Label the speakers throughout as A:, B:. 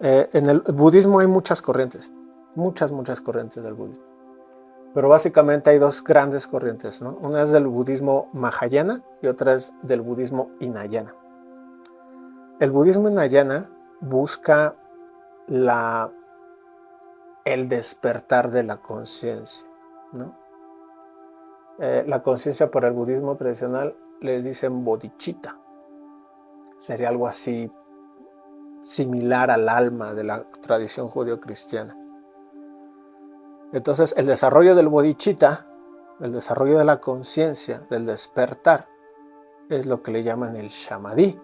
A: En el budismo hay muchas corrientes, muchas corrientes del budismo. Pero básicamente hay dos grandes corrientes, ¿no? Una es del budismo Mahayana y otra es del budismo Hinayana. El budismo Hinayana busca el despertar de la conciencia, ¿no? La conciencia para el budismo tradicional le dicen bodhicitta. Sería algo así similar al alma de la tradición judeocristiana. Entonces, el desarrollo del bodhicitta, el desarrollo de la conciencia, del despertar, es lo que le llaman el samadhi,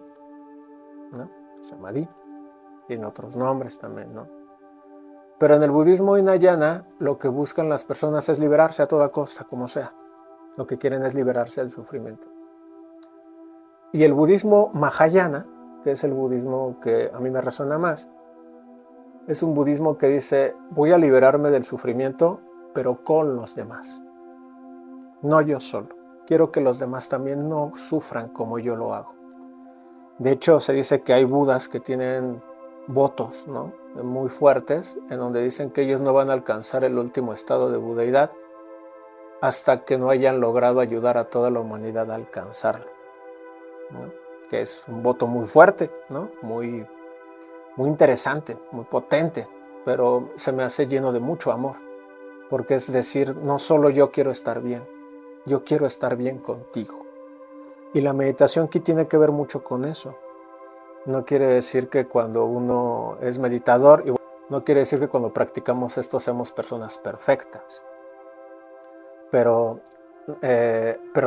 A: ¿no? Samadhi. Tiene otros nombres también, ¿no? Pero en el budismo hinayana, lo que buscan las personas es liberarse a toda costa, como sea. Lo que quieren es liberarse del sufrimiento. Y el budismo Mahayana, que es el budismo que a mí me resuena más, es un budismo que dice, voy a liberarme del sufrimiento, pero con los demás. No yo solo. Quiero que los demás también no sufran como yo lo hago. De hecho, se dice que hay budas que tienen votos, ¿no?, muy fuertes, en donde dicen que ellos no van a alcanzar el último estado de budeidad hasta que no hayan logrado ayudar a toda la humanidad a alcanzarlo, ¿no? Que es un voto muy fuerte, ¿no? Muy interesante, muy potente, pero se me hace lleno de mucho amor, porque es decir, no solo yo quiero estar bien, yo quiero estar bien contigo. Y la meditación aquí tiene que ver mucho con eso. No quiere decir que cuando uno es meditador, no quiere decir que cuando practicamos esto seamos personas perfectas, pero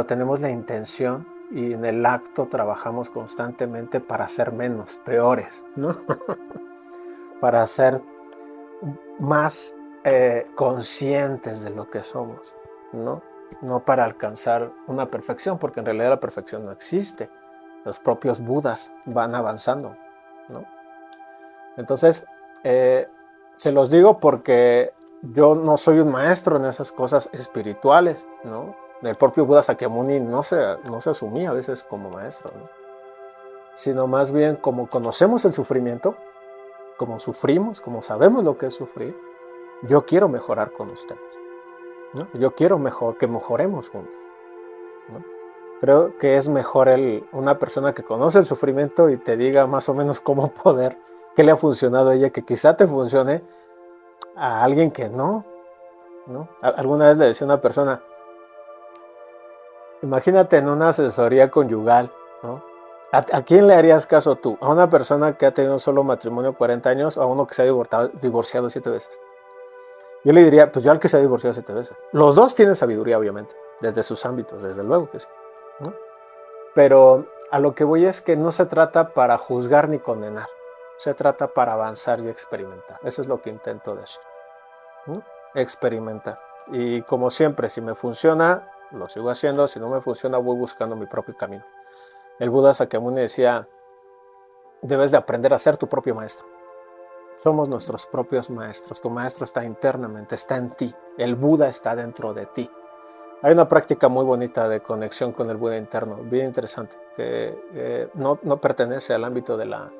A: tenemos la intención y en el acto trabajamos constantemente para ser menos peores, ¿no? Para ser más conscientes de lo que somos, ¿no? No para alcanzar una perfección, porque en realidad la perfección no existe. Los propios budas van avanzando, ¿no? Entonces, se los digo porque yo no soy un maestro en esas cosas espirituales, ¿no? El propio Buda Sakyamuni no se asumía a veces como maestro, ¿no? Sino más bien como conocemos el sufrimiento, como sufrimos, como sabemos lo que es sufrir, yo quiero mejorar con ustedes, ¿no? Yo quiero que mejoremos juntos, ¿no? Creo que es mejor una persona que conoce el sufrimiento y te diga más o menos cómo poder, qué le ha funcionado a ella, que quizá te funcione a alguien que no, ¿no? Alguna vez le decía a una persona, imagínate en una asesoría conyugal, ¿no? ¿A quién le harías caso tú? ¿A una persona que ha tenido un solo matrimonio 40 años o a uno que se ha divorciado 7 veces? Yo le diría, pues yo al que se ha divorciado 7 veces. Los dos tienen sabiduría, obviamente, desde sus ámbitos, desde luego que sí, ¿no? Pero a lo que voy es que no se trata para juzgar ni condenar, se trata para avanzar y experimentar. Eso es lo que intento decir, ¿no? Experimentar. Y como siempre, si me funciona, lo sigo haciendo, si no me funciona, voy buscando mi propio camino. El Buda Sakyamuni decía, debes de aprender a ser tu propio maestro. Somos nuestros propios maestros. Tu maestro está internamente, está en ti. El Buda está dentro de ti. Hay una práctica muy bonita de conexión con el Buda interno, bien interesante, que no pertenece al ámbito de la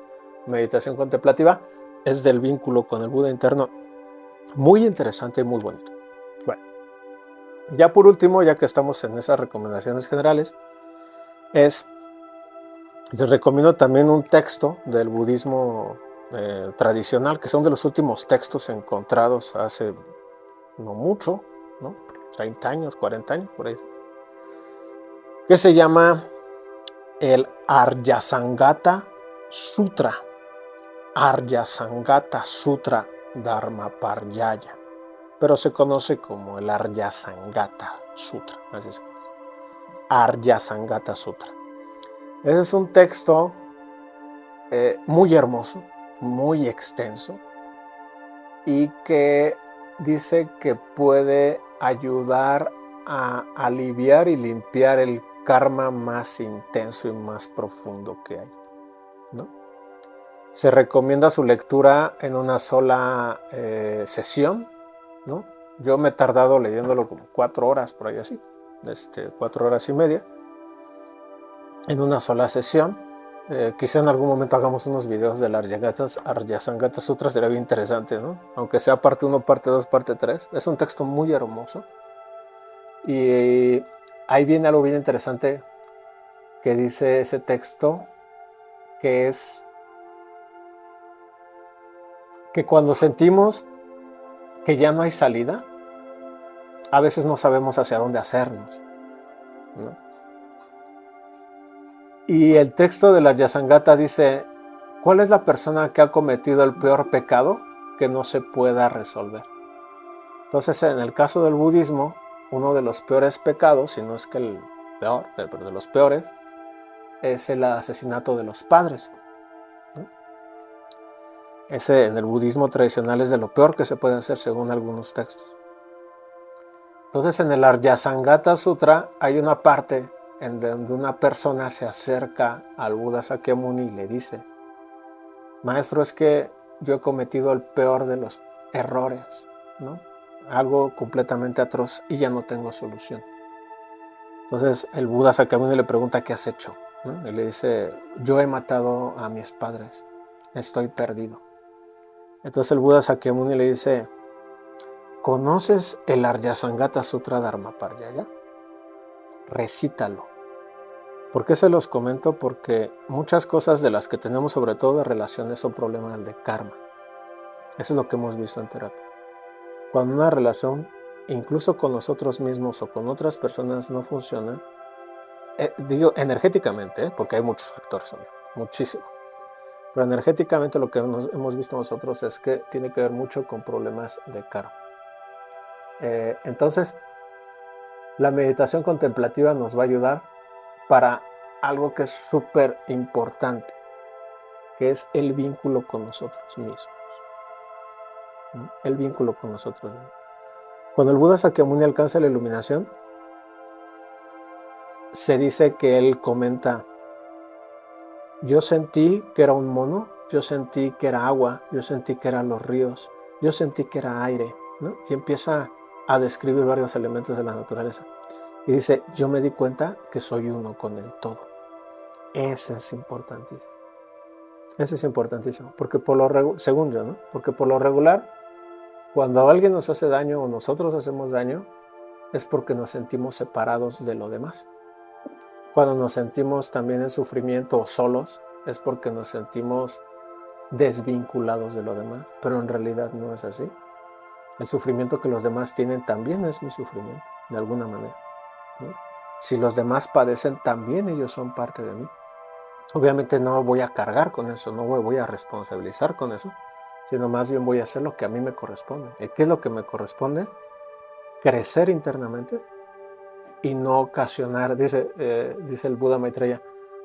A: meditación contemplativa, es del vínculo con el Buda interno, muy interesante y muy bonito. Bueno, ya por último, ya que estamos en esas recomendaciones generales, les recomiendo también un texto del budismo tradicional, que son de los últimos textos encontrados hace no mucho, ¿no? 30 años, 40 años, por ahí, que se llama el Aryasangata Sutra. Aryasangata Sutra Dharmaparyaya, pero se conoce como el Aryasangata Sutra. Así es. Aryasangata Sutra. Ese es un texto muy hermoso, muy extenso, y que dice que puede ayudar a aliviar y limpiar el karma más intenso y más profundo que hay, ¿no? Se recomienda su lectura en una sola sesión, ¿no? Yo me he tardado leyéndolo como 4 horas, por ahí así, 4 horas y media, en una sola sesión. Quizá en algún momento hagamos unos videos del Aryasangata Sutra, sería bien interesante, ¿no? Aunque sea parte 1, parte 2, parte 3. Es un texto muy hermoso. Y ahí viene algo bien interesante que dice ese texto, que es que cuando sentimos que ya no hay salida, a veces no sabemos hacia dónde hacernos, ¿no? Y el texto de la Aryasangata dice, ¿cuál es la persona que ha cometido el peor pecado que no se pueda resolver? Entonces, en el caso del budismo, uno de los peores pecados, si no es que el peor, pero de los peores, es el asesinato de los padres, ¿no? Ese en el budismo tradicional es de lo peor que se puede hacer según algunos textos. Entonces, en el Aryasangata Sutra hay una parte en donde una persona se acerca al Buda Sakyamuni y le dice, maestro, es que yo he cometido el peor de los errores, ¿no? Algo completamente atroz y ya no tengo solución. Entonces el Buda Sakyamuni le pregunta, ¿qué has hecho? ¿No? Y le dice, yo he matado a mis padres, estoy perdido. Entonces el Buda Sakyamuni le dice, ¿conoces el Aryasangata Sutra Dharmapariyaya? Recítalo. ¿Por qué se los comento? Porque muchas cosas de las que tenemos, sobre todo de relaciones, son problemas de karma. Eso es lo que hemos visto en terapia. Cuando una relación, incluso con nosotros mismos o con otras personas, no funciona, digo energéticamente, porque hay muchos factores, muchísimo. Pero energéticamente lo que hemos visto nosotros es que tiene que ver mucho con problemas de karma. Entonces, la meditación contemplativa nos va a ayudar para algo que es súper importante, que es el vínculo con nosotros mismos. ¿No? El vínculo con nosotros mismos. Cuando el Buda Sakyamuni alcanza la iluminación, se dice que él comenta, yo sentí que era un mono, yo sentí que era agua, yo sentí que eran los ríos, yo sentí que era aire, ¿no? Y empieza a describir varios elementos de la naturaleza. Y dice, yo me di cuenta que soy uno con el todo. Ese es importantísimo. Ese es importantísimo, porque según yo, ¿no? Porque por lo regular, cuando alguien nos hace daño o nosotros hacemos daño, es porque nos sentimos separados de lo demás. Cuando nos sentimos también en sufrimiento o solos, es porque nos sentimos desvinculados de lo demás, pero en realidad no es así. El sufrimiento que los demás tienen también es mi sufrimiento, de alguna manera, ¿no? Si los demás padecen, también ellos son parte de mí. Obviamente no voy a cargar con eso, no me voy a responsabilizar con eso, sino más bien voy a hacer lo que a mí me corresponde. ¿Y qué es lo que me corresponde? Crecer internamente y no ocasionar, dice el Buda Maitreya,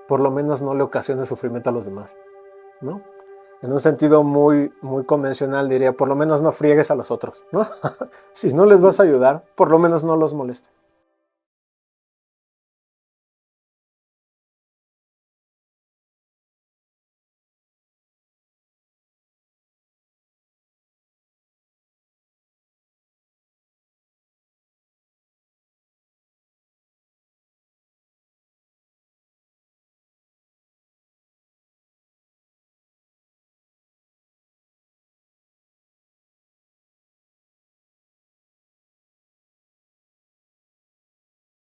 A: por lo menos no le ocasione sufrimiento a los demás, ¿no? En un sentido muy, muy convencional diría, por lo menos no friegues a los otros, ¿no? Si no les vas a ayudar, por lo menos no los molestes.